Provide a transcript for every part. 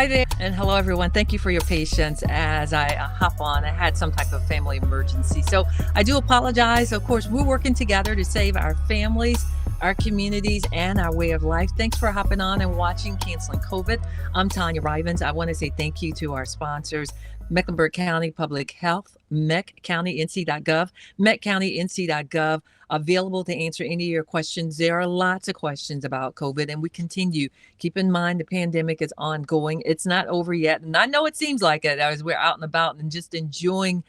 Hi there, and hello everyone. Thank you for your patience as I hop on. I had some type of family emergency. So I do apologize. Of course, we're working together to save our families, our communities, and our way of life. Thanks for hopping on and watching Canceling COVID. I'm Tonya Rivens. I want to say thank you to our sponsors, Mecklenburg County Public Health, meckcountync.gov, meckcountync.gov, available to answer any of your questions. There are lots of questions about COVID, and we continue. Keep in mind the pandemic is ongoing. It's not over yet. And I know it seems like it as we're out and about and just enjoying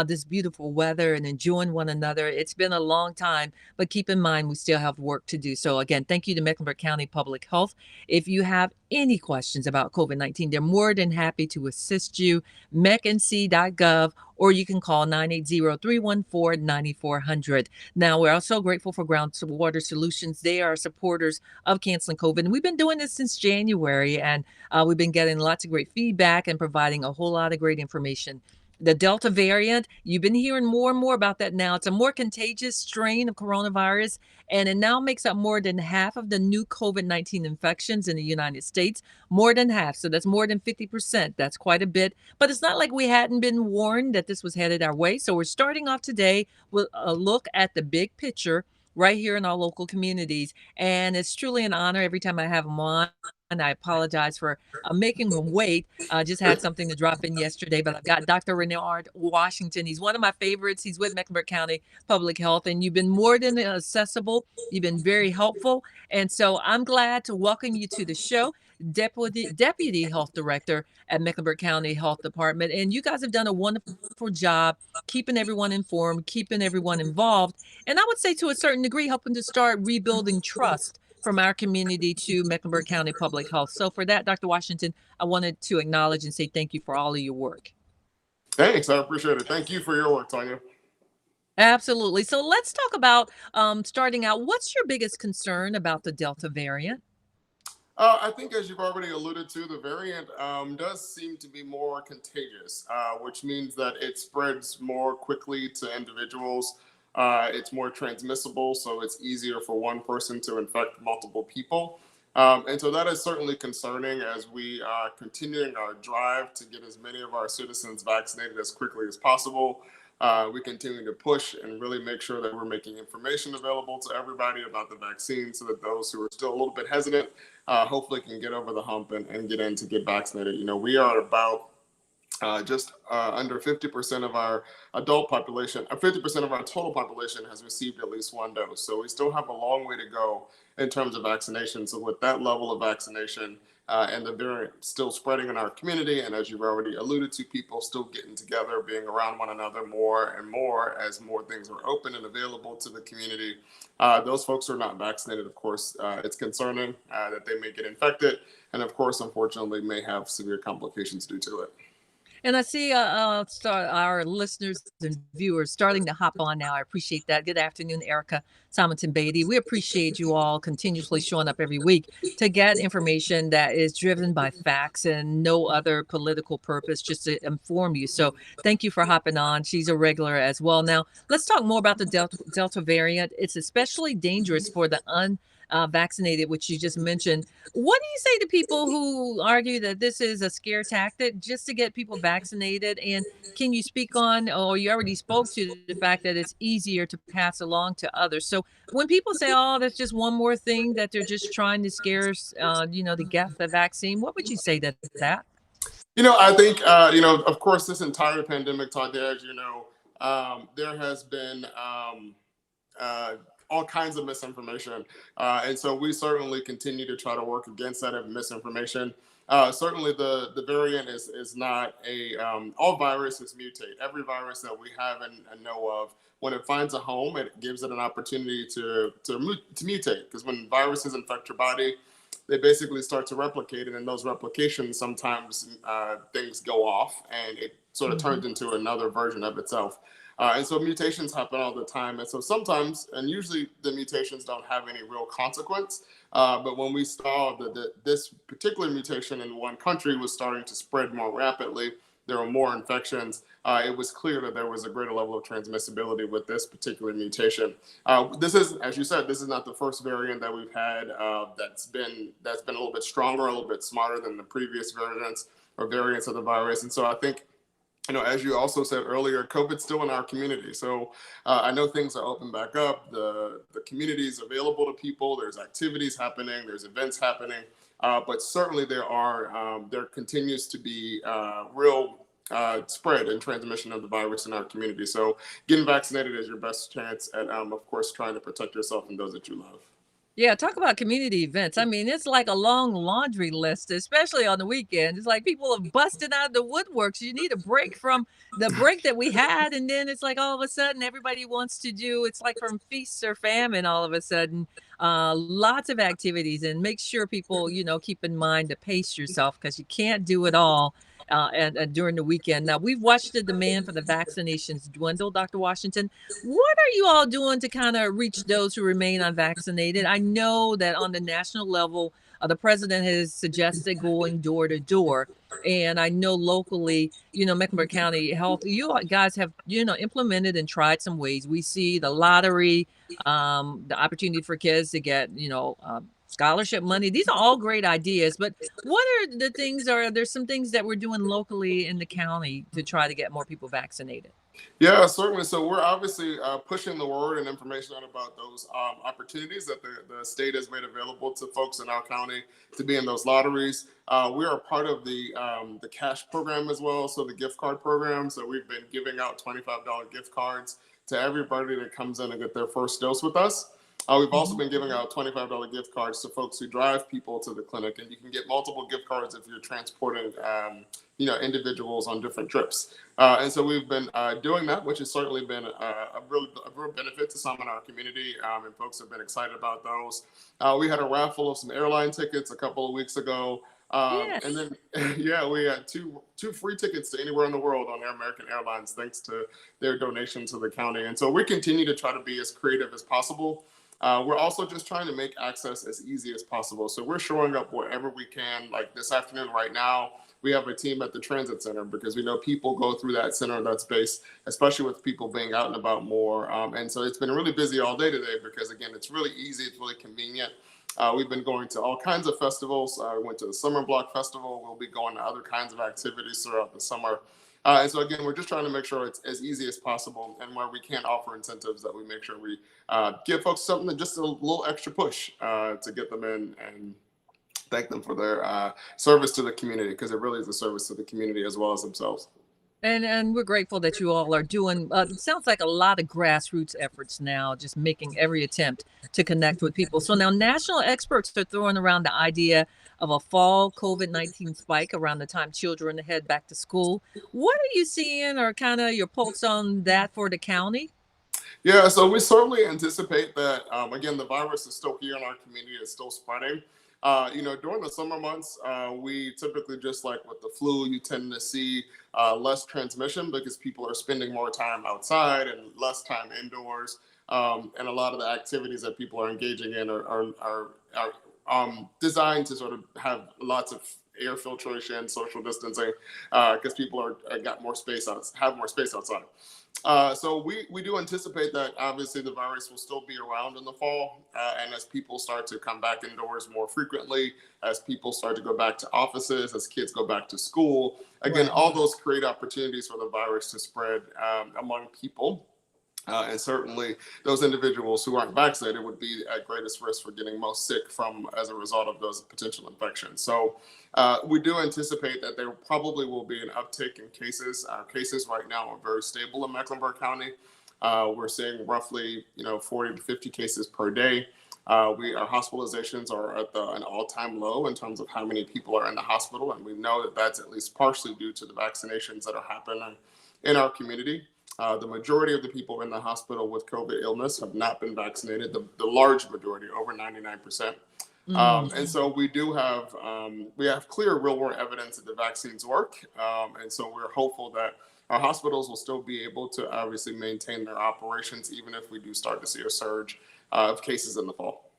this beautiful weather and enjoying one another. It's been a long time, but keep in mind we still have work to do. So again, thank you to Mecklenburg County Public Health. If you have any questions about COVID-19, they're more than happy to assist you. mecknc.gov, or you can call 980-314-9400. Now, we're also grateful for Groundwater Solutions. They are supporters of Canceling COVID. And we've been doing this since January, and we've been getting lots of great feedback and providing a whole lot of great information. The Delta variant, you've been hearing more and more about that now. It's a more contagious strain of coronavirus, and it now makes up more than half of the new COVID-19 infections in the United States. More than half. So that's more than 50%. That's quite a bit. But it's not like we hadn't been warned that this was headed our way. So we're starting off today with a look at the big picture right here in our local communities. And it's truly an honor every time I have them on. And I apologize for making them wait. I just had something to drop in yesterday, but I've got Dr. Renard Washington. He's one of my favorites. He's with Mecklenburg County Public Health, and you've been more than accessible. You've been very helpful. And so I'm glad to welcome you to the show. Deputy Health Director at Mecklenburg County Health Department. And you guys have done a wonderful job keeping everyone informed, keeping everyone involved. And I would say to a certain degree, helping to start rebuilding trust from our community to Mecklenburg County Public Health. So for that, Dr. Washington, I wanted to acknowledge and say thank you for all of your work. Thanks. I appreciate it. Thank you for your work, Tonya. Absolutely. So let's talk about starting out. What's your biggest concern about the Delta variant? I think, as you've already alluded to, the variant does seem to be more contagious, which means that it spreads more quickly to individuals. It's more transmissible, so it's easier for one person to infect multiple people. And so that is certainly concerning as we are continuing our drive to get as many of our citizens vaccinated as quickly as possible. We continue to push and really make sure that we're making information available to everybody about the vaccine so that those who are still a little bit hesitant hopefully can get over the hump and get in to get vaccinated. You know, we are about just under 50% of our adult population, 50% of our total population has received at least one dose. So we still have a long way to go in terms of vaccination. So with that level of vaccination and the variant still spreading in our community, and as you've already alluded to, people still getting together, being around one another more and more as more things are open and available to the community. Those folks who are not vaccinated, of course, it's concerning that they may get infected. And of course, unfortunately, may have severe complications due to it. And I see our listeners and viewers starting to hop on now. I appreciate that. Good afternoon, Erica Simonton Beatty. We appreciate you all continuously showing up every week to get information that is driven by facts and no other political purpose, just to inform you. So thank you for hopping on. She's a regular as well. Now, let's talk more about the Delta variant. It's especially dangerous for the vaccinated, which you just mentioned. What do you say to people who argue that this is a scare tactic just to get people vaccinated? And can you speak on, or you already spoke to the fact that it's easier to pass along to others? So when people say, oh, that's just one more thing that they're just trying to scare us, to get the vaccine, what would you say to that? I think, of course, this entire pandemic, Todd, as you know, there has been all kinds of misinformation. And so we certainly continue to try to work against that misinformation. Certainly the variant is not all viruses mutate. Every virus that we have and know of, when it finds a home, it gives it an opportunity to mutate. Because when viruses infect your body, they basically start to replicate, and in those replications, sometimes things go off, and it sort of turns into another version of itself. And so mutations happen all the time. And so sometimes, and usually the mutations don't have any real consequence. But when we saw that this particular mutation in one country was starting to spread more rapidly, there were more infections, it was clear that there was a greater level of transmissibility with this particular mutation. This is, as you said, this is not the first variant that we've had that's been a little bit stronger, a little bit smarter than the previous variants or variants of the virus. And so I think, as you also said earlier, COVID's still in our community. So I know things are open back up. The community is available to people. There's activities happening. There's events happening. But certainly there continues to be real spread and transmission of the virus in our community. So getting vaccinated is your best chance at, of course, trying to protect yourself and those that you love. Yeah, talk about community events. I mean, it's like a long laundry list, especially on the weekend. It's like people are busting out of the woodworks. You need a break from the break that we had, and then it's like all of a sudden everybody wants to do. It's like from feast or famine. All of a sudden, lots of activities, and make sure people, keep in mind to pace yourself because you can't do it all. And during the weekend. Now, we've watched the demand for the vaccinations dwindle, Dr. Washington. What are you all doing to kind of reach those who remain unvaccinated? I know that on the national level, the president has suggested going door to door. And I know locally, Mecklenburg County Health, you guys have, implemented and tried some ways. We see the lottery, the opportunity for kids to get, scholarship money. These are all great ideas, but what are the things, there's some things that we're doing locally in the county to try to get more people vaccinated? Yeah, certainly. So we're obviously pushing the word and information out about those opportunities that the state has made available to folks in our county to be in those lotteries. We are part of the cash program as well, so the gift card program. So we've been giving out $25 gift cards to everybody that comes in and get their first dose with us. We've also been giving out $25 gift cards to folks who drive people to the clinic, and you can get multiple gift cards if you're transporting, individuals on different trips. And so we've been doing that, which has certainly been a real benefit to some in our community, and folks have been excited about those. We had a raffle of some airline tickets a couple of weeks ago. And Yes. then, yeah, we had two free tickets to anywhere in the world on Air American Airlines, thanks to their donation to the county. And so we continue to try to be as creative as possible. We're also just trying to make access as easy as possible. So we're showing up wherever we can. Like this afternoon, right now, we have a team at the transit center because we know people go through that center, that space, especially with people being out and about more. And so it's been really busy all day today because, again, it's really easy. It's really convenient. We've been going to all kinds of festivals. We went to the Summer Block Festival. We'll be going to other kinds of activities throughout the summer. And so again, we're just trying to make sure it's as easy as possible, and where we can't offer incentives, that we make sure we give folks something that just a little extra push to get them in and thank them for their service to the community, because it really is a service to the community as well as themselves. And we're grateful that you all are doing, it sounds like a lot of grassroots efforts now, just making every attempt to connect with people. So now national experts are throwing around the idea of a fall COVID-19 spike around the time children head back to school. What are you seeing, or kind of your pulse on that for the county? Yeah, so we certainly anticipate that, again, the virus is still here in our community, it's still spreading. During the summer months, we typically, just like with the flu, you tend to see less transmission because people are spending more time outside and less time indoors. And a lot of the activities that people are engaging in are designed to sort of have lots of air filtration, social distancing, because people got more space have more space outside. So we do anticipate that obviously the virus will still be around in the fall, and as people start to come back indoors more frequently, as people start to go back to offices, as kids go back to school, again, Right. all those create opportunities for the virus to spread among people. And certainly, those individuals who aren't vaccinated would be at greatest risk for getting most sick from as a result of those potential infections. So, we do anticipate that there probably will be an uptick in cases. Our cases right now are very stable in Mecklenburg County. We're seeing roughly, 40 to 50 cases per day. Our hospitalizations are at an all-time low in terms of how many people are in the hospital, and we know that that's at least partially due to the vaccinations that are happening in our community. The majority of the people in the hospital with COVID illness have not been vaccinated. The large majority, over 99%. And Mm. so we have clear real world evidence that the vaccines work. And so we're hopeful that our hospitals will still be able to obviously maintain their operations, even if we do start to see a surge of cases in the fall.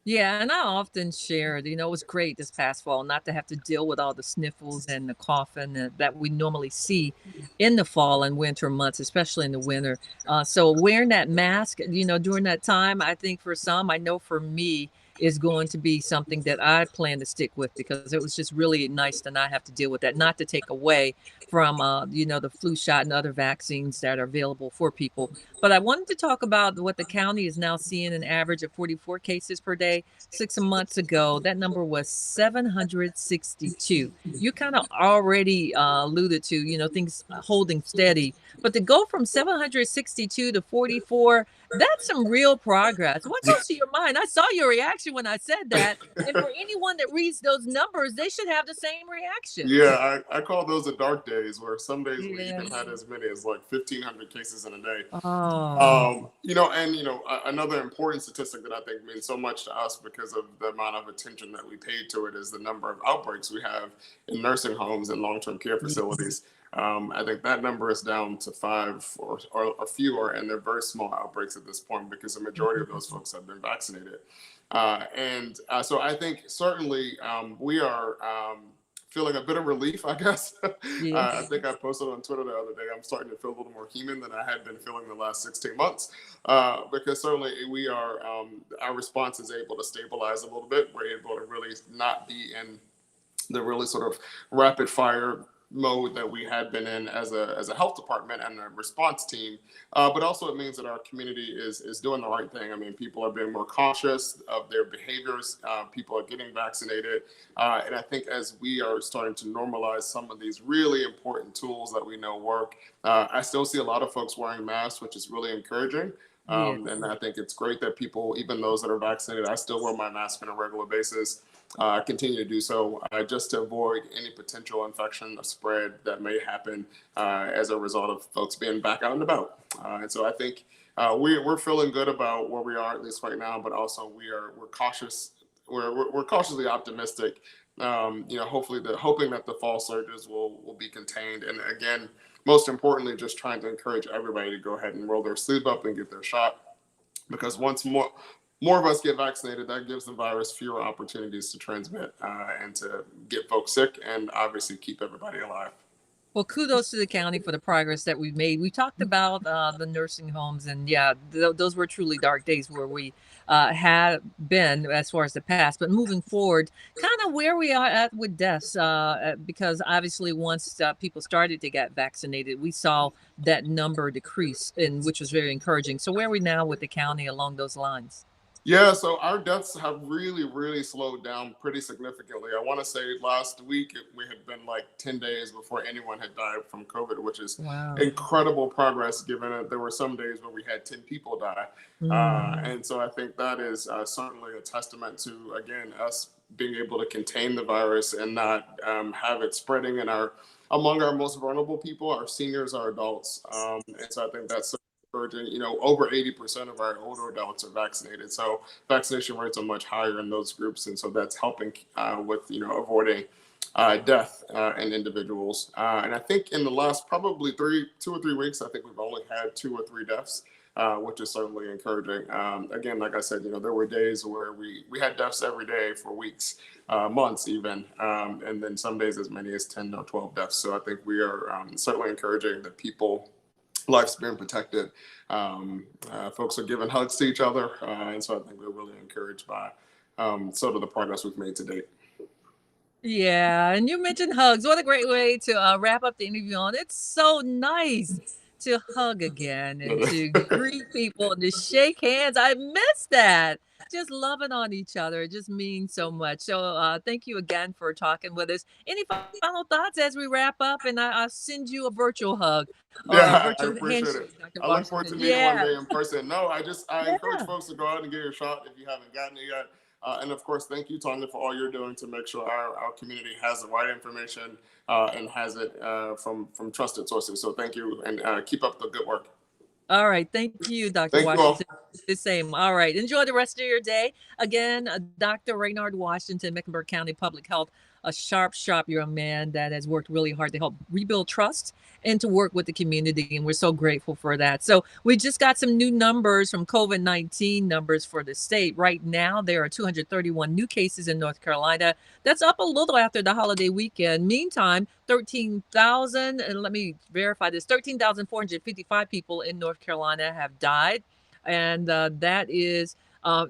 Yeah, and I often shared, it was great this past fall not to have to deal with all the sniffles and the coughing that we normally see in the fall and winter months, especially in the winter. So wearing that mask, during that time, I think for some, I know for me, is going to be something that I plan to stick with because it was just really nice to not have to deal with that, not to take away from, the flu shot and other vaccines that are available for people. But I wanted to talk about what the county is now seeing an average of 44 cases per day. 6 months ago, that number was 762. You kind of already alluded to, things holding steady. But to go from 762 to 44, that's some real progress. What goes to your mind? I saw your reaction when I said that. And for anyone that reads those numbers, they should have the same reaction. Yeah, I call those the dark days, where some days we Yeah. even had as many as like 1,500 cases in a day. Oh, Another important statistic that I think means so much to us because of the amount of attention that we paid to it is the number of outbreaks we have in nursing homes and long-term care yes. facilities. I think that number is down to five or fewer, and they're very small outbreaks at this point because the majority of those folks have been vaccinated. So I think certainly we are feeling a bit of relief, I guess. I Yes. think I posted on Twitter the other day. I'm starting to feel a little more human than I had been feeling the last 16 months, because certainly we are, our response is able to stabilize a little bit. We're able to really not be in the really sort of rapid fire mode that we had been in as a health department and a response team. But also it means that our community is doing the right thing. I mean, people are being more conscious of their behaviors. People are getting vaccinated, and I think as we are starting to normalize some of these really important tools that we know work, I still see a lot of folks wearing masks, which is really encouraging. Yes. And I think it's great that people, even those that are vaccinated, I still wear my mask on a regular basis. Continue to do so, just to avoid any potential infection or spread that may happen as a result of folks being back out and about. And so I think we're feeling good about where we are, at least right now, but also we're cautious. We're cautiously optimistic. Hopefully, hoping that the fall surges will be contained. And again, most importantly, just trying to encourage everybody to go ahead and roll their sleeve up and get their shot, because once more of us get vaccinated, that gives the virus fewer opportunities to transmit, and to get folks sick, and obviously keep everybody alive. Well, kudos to the county for the progress that we've made. We talked about the nursing homes, and yeah, those were truly dark days where we had been as far as the past. But moving forward, kind of where we are at with deaths, because obviously once people started to get vaccinated, we saw that number decrease, and which was very encouraging. So where are we now with the county along those lines? Yeah, so our deaths have really, really slowed down pretty significantly. I want to say last week we had been like 10 days before anyone had died from COVID, which is Wow. incredible progress given that there were some days where we had 10 people die. Mm, And so I think that is certainly a testament to, again, us being able to contain the virus and not have it spreading in among our most vulnerable people, our seniors, our adults. And so I think that's encouraging. Over 80% of our older adults are vaccinated, so vaccination rates are much higher in those groups, and so that's helping with avoiding death in individuals. And I think in the last probably 2 or 3 weeks, I think we've only had 2 or 3 deaths. Which is certainly encouraging. Again, like I said, there were days where we had deaths every day for weeks, months even, and then some days as many as 10 or 12 deaths. So I think we are certainly encouraging that people life's being protected. Folks are giving hugs to each other, and so I think we're really encouraged by sort of the progress we've made to date. yeah, and you mentioned hugs. What a great way to wrap up the interview on. It's so nice to hug again and to greet people and to shake hands. I miss that. Just loving on each other. It just means so much. So thank you again for talking with us. Any final thoughts as we wrap up? And I'll send you a virtual hug or a Yeah, I virtual appreciate it. handshake, Dr. I look forward Washington. to meeting one Yeah. day in person. No, I encourage Yeah. folks to go out and get your shot if you haven't gotten it yet. And of course, thank you, Tonya, for all you're doing to make sure our community has the right information, and has it from trusted sources. So thank you, and keep up the good work. All right. Thank you, Dr. Thank you all. Washington. The same. All right. Enjoy the rest of your day. Again, Dr. Raynard Washington, Mecklenburg County Public Health, a sharp, sharp young man that has worked really hard to help rebuild trust and to work with the community. And we're so grateful for that. So, we just got some new numbers from COVID-19 numbers for the state. Right now, there are 231 new cases in North Carolina. That's up a little after the holiday weekend. Meantime, 13,000, and let me verify this, 13,455 people in North Carolina have died. And that is,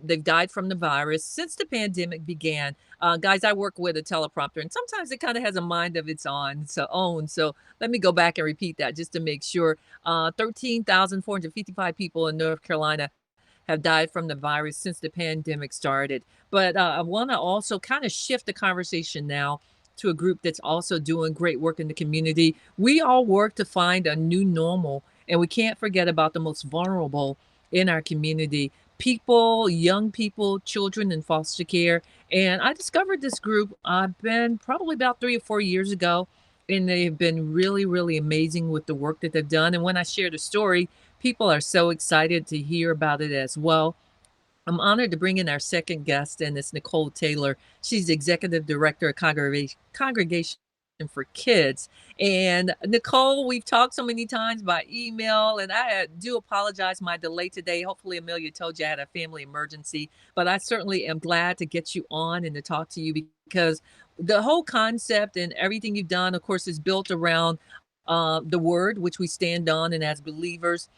they've died from the virus since the pandemic began. Guys, I work with a teleprompter, and sometimes it kind of has a mind of its own. So let me go back and repeat that just to make sure. 13,455 people in North Carolina have died from the virus since the pandemic started. But I want to also kind of shift the conversation now to a group that's also doing great work in the community. We all work to find a new normal, and we can't forget about the most vulnerable in our community, people, young people, children in foster care. And I discovered this group, I've been probably about 3 or 4 years ago, and they've been really, really amazing with the work that they've done. And when I share the story, people are so excited to hear about it as well. I'm honored to bring in our second guest, and it's Nicole Taylor. She's the executive director of Congregation for Kids. And Nicole, we've talked so many times by email, and I do apologize my delay today. Hopefully, Amelia told you I had a family emergency, but I certainly am glad to get you on and to talk to you because the whole concept and everything you've done, of course, is built around the word which we stand on, and as believers,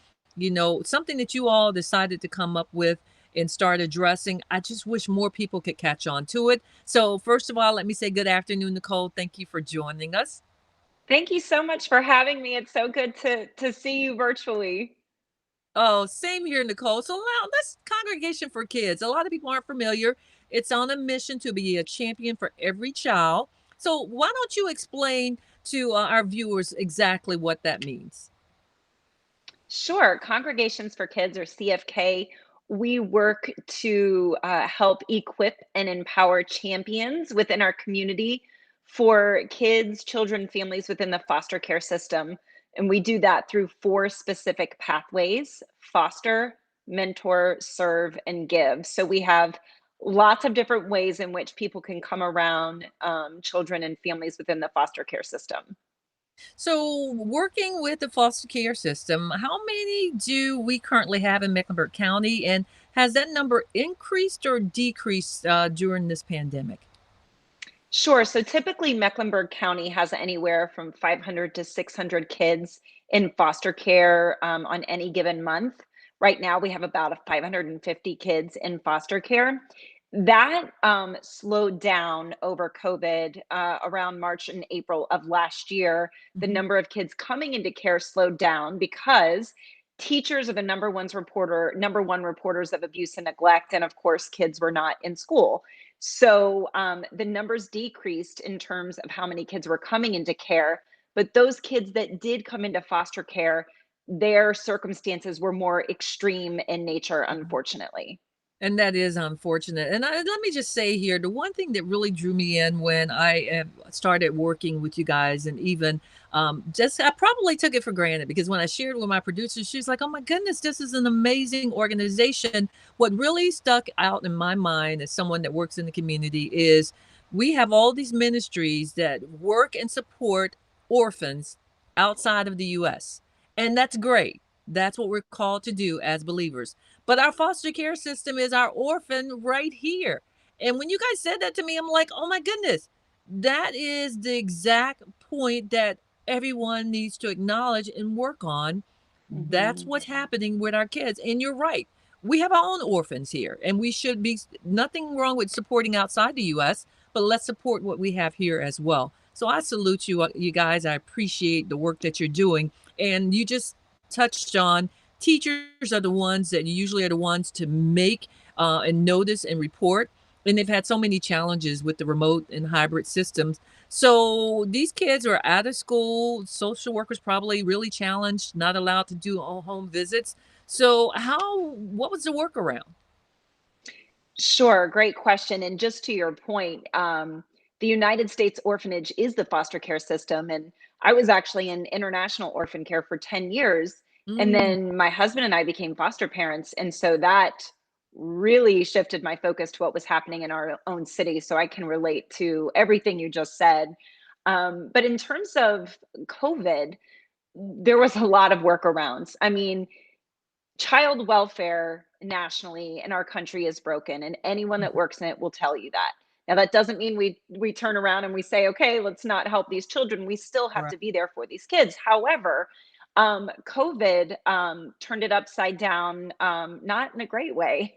something that you all decided to come up with and start addressing. I just wish more people could catch on to it. So, first of all, let me say good afternoon, Nicole. Thank you for joining us. Thank you so much for having me. It's so good to see you virtually. Oh, same here, Nicole. So, now let's Congregation for Kids. A lot of people aren't familiar. It's on a mission to be a champion for every child. So, why don't you explain to our viewers exactly what that means? Sure. Congregations for Kids, or CFK, we work to help equip and empower champions within our community for kids, children, families within the foster care system. And we do that through four specific pathways: foster, mentor, serve, and give. So we have lots of different ways in which people can come around children and families within the foster care system. So, working with the foster care system, how many do we currently have in Mecklenburg County? And has that number increased or decreased during this pandemic? Sure. So typically, Mecklenburg County has anywhere from 500 to 600 kids in foster care on any given month. Right now, we have about 550 kids in foster care. That slowed down over COVID around March and April of last year. The Mhm. number of kids coming into care slowed down because teachers are the number one reporters of abuse and neglect, and of course, kids were not in school. So the numbers decreased in terms of how many kids were coming into care. But those kids that did come into foster care, their circumstances were more extreme in nature, unfortunately. And that is unfortunate. And let me just say here, the one thing that really drew me in when I started working with you guys, and even just I probably took it for granted because when I shared with my producer, she's like, "Oh my goodness, this is an amazing organization." What really stuck out in my mind as someone that works in the community is we have all these ministries that work and support orphans outside of the U.S., and that's great. That's what we're called to do as believers, but our foster care system is our orphan right here. And when you guys said that to me, I'm like, oh my goodness, that is the exact point that everyone needs to acknowledge and work on. That's Mhm. what's happening with our kids. And you're right. We have our own orphans here, and we should be nothing wrong with supporting outside the US, but let's support what we have here as well. So I salute you, you guys. I appreciate the work that you're doing. And you just touched on teachers are the ones that usually are the ones to make and notice and report. And they've had so many challenges with the remote and hybrid systems. So these kids are out of school. Social workers probably really challenged, not allowed to do home visits. So what was the workaround? Sure, great question. And just to your point, the United States orphanage is the foster care system. And I was actually in international orphan care for 10 years. And Mm, then my husband and I became foster parents, and so that really shifted my focus to what was happening in our own city, so I can relate to everything you just said. But in terms of COVID, there was a lot of workarounds. I mean, child welfare nationally in our country is broken, and anyone that mhm, works in it will tell you that. Now that doesn't mean we turn around and we say, okay, let's not help these children. We still have right. to be there for these kids. However, COVID turned it upside down, not in a great way.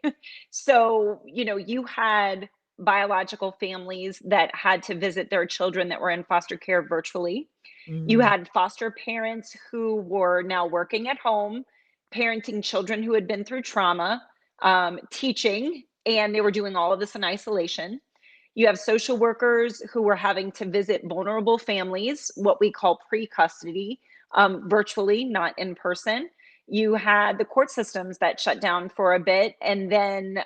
So you had biological families that had to visit their children that were in foster care virtually. You Mm, had foster parents who were now working at home, parenting children who had been through trauma, teaching, and they were doing all of this in isolation. You have social workers who were having to visit vulnerable families, what we call pre custody, virtually, not in person. You had the court systems that shut down for a bit, and then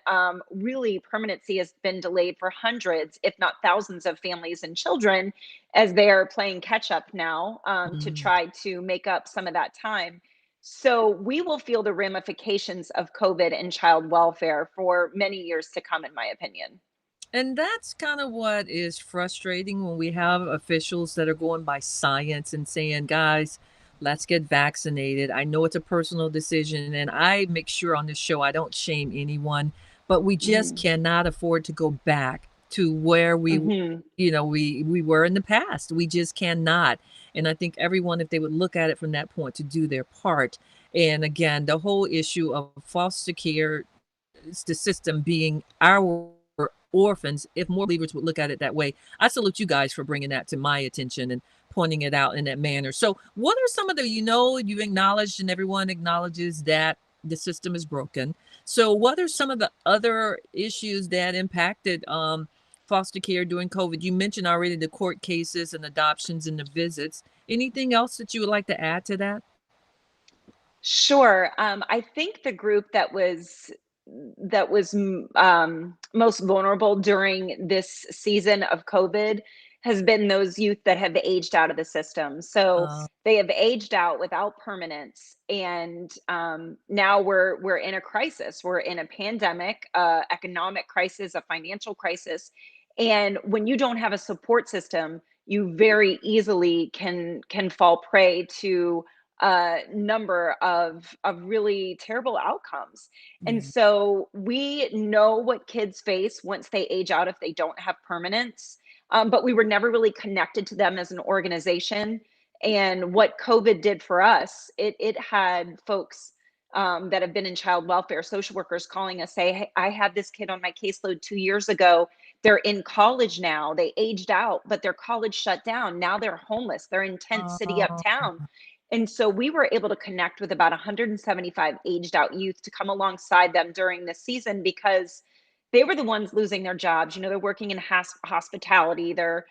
really permanency has been delayed for hundreds, if not thousands, of families and children as they're playing catch up now to mm. try to make up some of that time. So we will feel the ramifications of COVID and child welfare for many years to come, in my opinion. And that's kind of what is frustrating when we have officials that are going by science and saying, guys, let's get vaccinated. I know it's a personal decision, and I make sure on this show I don't shame anyone, but we just Mm. cannot afford to go back to where Hmm. we were in the past. We just cannot. And I think everyone, if they would look at it from that point, to do their part. And again, the whole issue of foster care, the system being our orphans, if more believers would look at it that way. I salute you guys for bringing that to my attention and pointing it out in that manner. So, what are some of the, you've acknowledged and everyone acknowledges that the system is broken. So, what are some of the other issues that impacted foster care during COVID? You mentioned already the court cases and adoptions and the visits. Anything else that you would like to add to that? Sure. I think the group that was most vulnerable during this season of COVID has been those youth that have aged out of the system. So Uh, they have aged out without permanence, and now we're in a crisis. We're in a pandemic, economic crisis, a financial crisis, and when you don't have a support system, you very easily can fall prey to number of really terrible outcomes. And yeah. so we know what kids face once they age out if they don't have permanence. But we were never really connected to them as an organization. And what COVID did for us, it had folks that have been in child welfare, social workers calling us, say, hey, I had this kid on my caseload 2 years ago. They're in college now. They aged out, but their college shut down. Now they're homeless. They're in tent city Uh, uptown, and so we were able to connect with about 175 aged out youth to come alongside them during this season because they were the ones losing their jobs. They're working in hospitality, they're,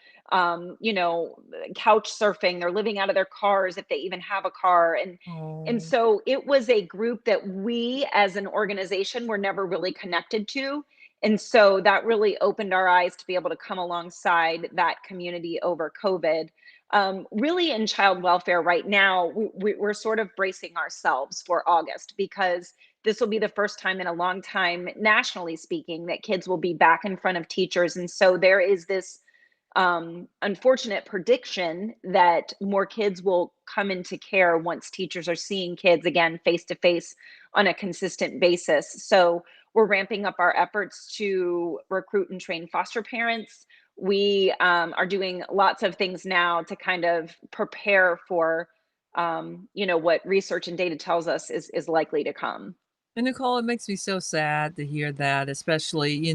couch surfing, they're living out of their cars if they even have a car. And oh. so it was a group that we as an organization were never really connected to. And so that really opened our eyes to be able to come alongside that community over COVID. Really, in child welfare right now, we're sort of bracing ourselves for August because this will be the first time in a long time, nationally speaking, that kids will be back in front of teachers. And so there is this unfortunate prediction that more kids will come into care once teachers are seeing kids again face to face on a consistent basis. So we're ramping up our efforts to recruit and train foster parents. We are doing lots of things now to kind of prepare for, what research and data tells us is likely to come. And Nicole, it makes me so sad to hear that, especially,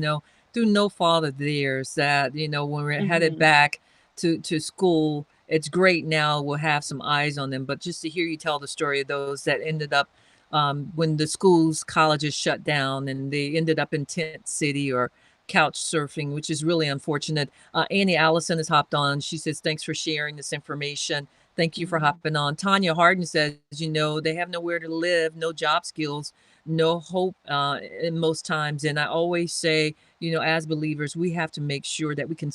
through no fault of theirs, that, when we're headed Hmm. back to school, it's great now we'll have some eyes on them. But just to hear you tell the story of those that ended up when the schools, colleges shut down and they ended up in tent city or couch surfing, which is really unfortunate. Annie Allison has hopped on. She says, thanks for sharing this information. Thank you for Hmm. hopping on. Tanya Harden says, they have nowhere to live, no job skills, no hope in most times. And I always say, as believers, we have to make sure that we can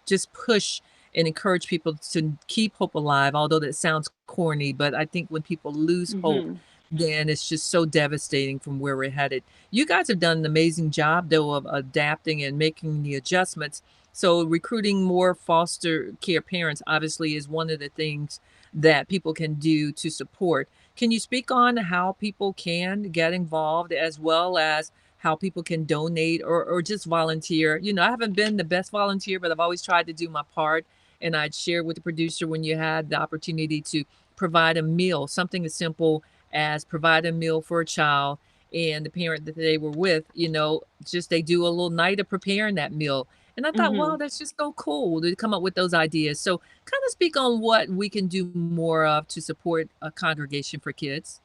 just push and encourage people to keep hope alive, although that sounds corny. But I think when people lose hope, Hmm. then it's just so devastating from where we're headed. You guys have done an amazing job, though, of adapting and making the adjustments. So, recruiting more foster care parents obviously is one of the things that people can do to support. Can you speak on how people can get involved as well as how people can donate or just volunteer? You know, I haven't been the best volunteer, but I've always tried to do my part. And I'd share with the producer when you had the opportunity to provide a meal, something as simple as provide a meal for a child and the parent that they were with, you know, just they do a little night of preparing that meal. And I thought, wow, Mhm. that's just so cool to come up with those ideas. So, kind of speak on what we can do more of to support a congregation for kids.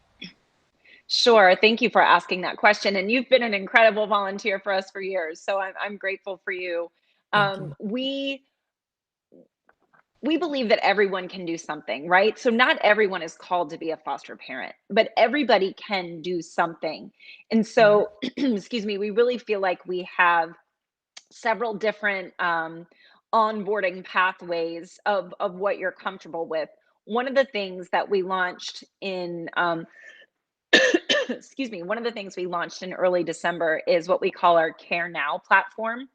Sure. Thank you for asking that question. And you've been an incredible volunteer for us for years. So I'm grateful for you. Thank you. We believe that everyone can do something, right? So not everyone is called to be a foster parent, but everybody can do something. And Right. so, excuse me, we really feel like we have several different onboarding pathways of what you're comfortable with. One of the things that we launched in excuse me, one of the things we launched in early December is what we call our Care Now platform.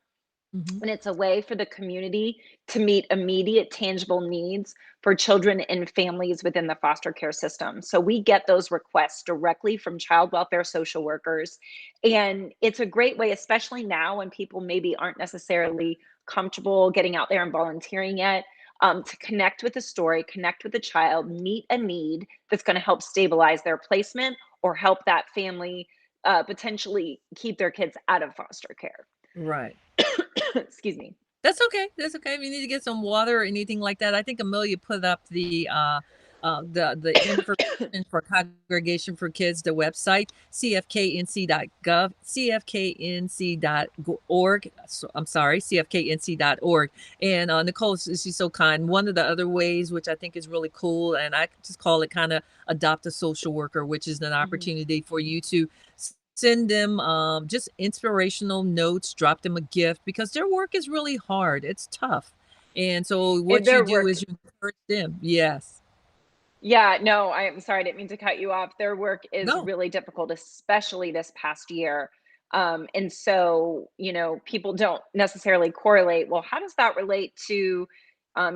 Hmm. And it's a way for the community to meet immediate, tangible needs for children and families within the foster care system. So we get those requests directly from child welfare social workers. And it's a great way, especially now when people maybe aren't necessarily comfortable getting out there and volunteering yet, to connect with a story, connect with a child, meet a need that's going to help stabilize their placement or help that family potentially keep their kids out of foster care. Right. Excuse me. That's okay. That's okay. If you need to get some water or anything like that, I think Amelia put up the information for Congregation for Kids, the website, cfknc.gov, cfknc.org. So, I'm sorry, cfknc.org. And Nicole, she's so kind. One of the other ways, which I think is really cool, and I just call it kind of adopt a social worker, which is an Mhm. opportunity for you to send them just inspirational notes, drop them a gift because their work is really hard. It's tough. And so what you Their do work is you encourage them. Yes. yeah, no, I'm sorry, I didn't mean to cut you off. Their work is No. really difficult, especially this past year. And so, people don't necessarily correlate, well, how does that relate to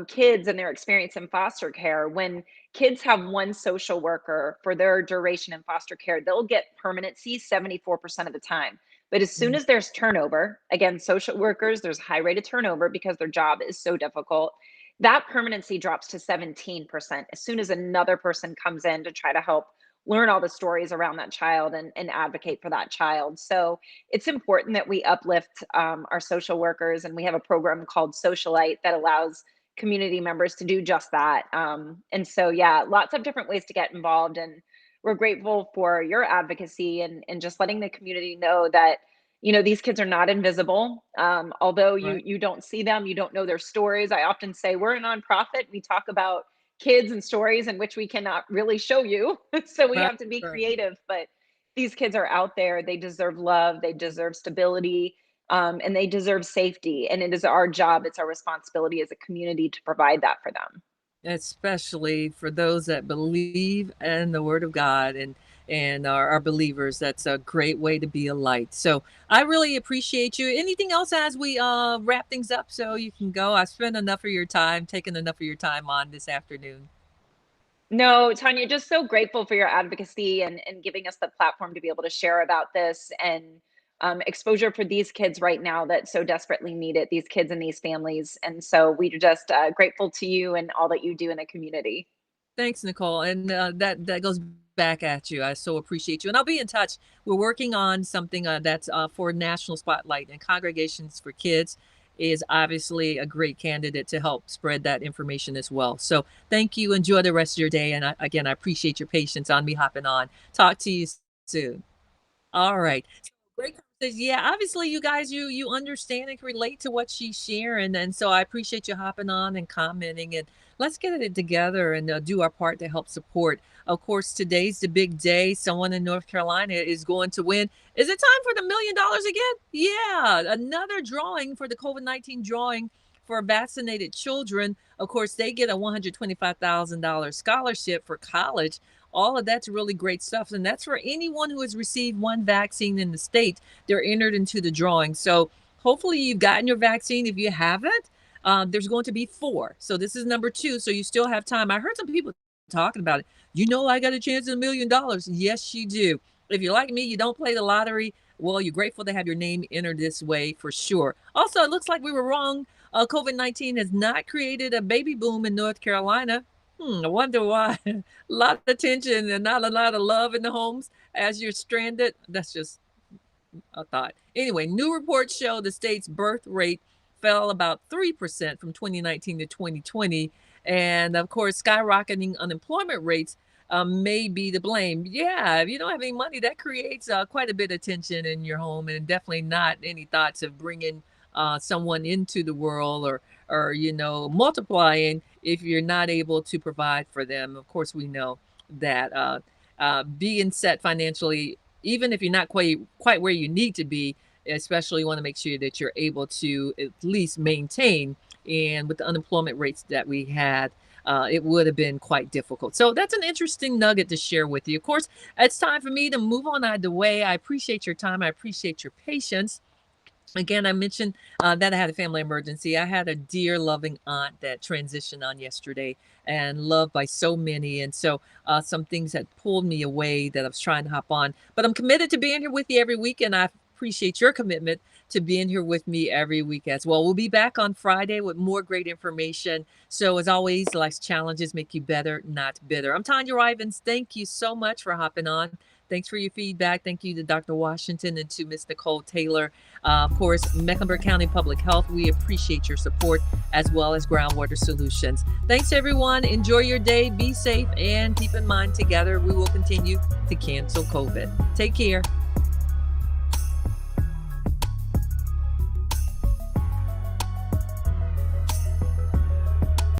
kids and their experience in foster care? When kids have one social worker for their duration in foster care, they'll get permanency 74% of the time. But as soon Mm, as there's turnover, again, social workers, there's high rate of turnover because their job is so difficult, that permanency drops to 17% as soon as another person comes in to try to help learn all the stories around that child and advocate for that child. So it's important that we uplift our social workers, and we have a program called Socialite that allows community members to do just that. And so, yeah, lots of different ways to get involved. And we're grateful for your advocacy and just letting the community know that these kids are not invisible. Although you right. you don't see them, you don't know their stories. I often say we're a nonprofit. We talk about kids and stories in which we cannot really show you, so we Right. have to be Right. creative. But these kids are out there. They deserve love. They deserve stability. And they deserve safety. And it is our job. It's our responsibility as a community to provide that for them. Especially for those that believe in the word of God and are believers. That's a great way to be a light. So I really appreciate you. Anything else as we wrap things up so you can go? I spent enough of your time, taking enough of your time on this afternoon. No, Tanya, just so grateful for your advocacy and giving us the platform to be able to share about this and exposure for these kids right now that so desperately need it, these kids and these families. And so we're just grateful to you and all that you do in the community. Thanks, Nicole. And that goes back at you. I so appreciate you. And I'll be in touch. We're working on something that's for National Spotlight, and Congregations for Kids is obviously a great candidate to help spread that information as well. So thank you. Enjoy the rest of your day. And again, I appreciate your patience on me hopping on. Talk to you soon. All right. So great conversation. Yeah, obviously you guys you understand and can relate to what she's sharing. And so I appreciate you hopping on and commenting, and let's get it together and do our part to help support. Of course, today's the big day. Someone in North Carolina is going to win. Is it time for the $1 million again? Yeah, another drawing for the COVID-19 drawing for vaccinated children. Of course, they get a $125,000 scholarship for college all of that's really great stuff. And that's for anyone who has received one vaccine in the state. They're entered into the drawing. So hopefully you've gotten your vaccine. If you haven't, there's going to be 4. So this is number 2. So you still have time. I heard some people talking about it. I got a chance at $1 million. Yes, you do. If you're like me, you don't play the lottery. Well, you're grateful to have your name entered this way for sure. Also, it looks like we were wrong. COVID-19 has not created a baby boom in North Carolina. I wonder why. A lot of tension and not a lot of love in the homes as you're stranded. That's just a thought. Anyway, new reports show the state's birth rate fell about 3% from 2019 to 2020. And of course, skyrocketing unemployment rates may be to blame. Yeah, if you don't have any money, that creates quite a bit of tension in your home, and definitely not any thoughts of bringing someone into the world or multiplying if you're not able to provide for them. Of course, we know that being set financially, even if you're not quite where you need to be, especially you want to make sure that you're able to at least maintain. And with the unemployment rates that we had, it would have been quite difficult. So that's an interesting nugget to share with you. Of course, it's time for me to move on out of the way. I appreciate your time. I appreciate your patience. Again, I mentioned that I had a family emergency. I had a dear, loving aunt that transitioned on yesterday and loved by so many. And so some things had pulled me away that I was trying to hop on. But I'm committed to being here with you every week, and I appreciate your commitment to being here with me every week as well. We'll be back on Friday with more great information. So as always, life's challenges make you better, not bitter. I'm Tonya Rivens. Thank you so much for hopping on. Thanks for your feedback. Thank you to Dr. Washington and to Ms. Nicole Taylor. Of course, Mecklenburg County Public Health, we appreciate your support, as well as Groundwater Solutions. Thanks, everyone. Enjoy your day. Be safe, and keep in mind, together we will continue to cancel COVID. Take care.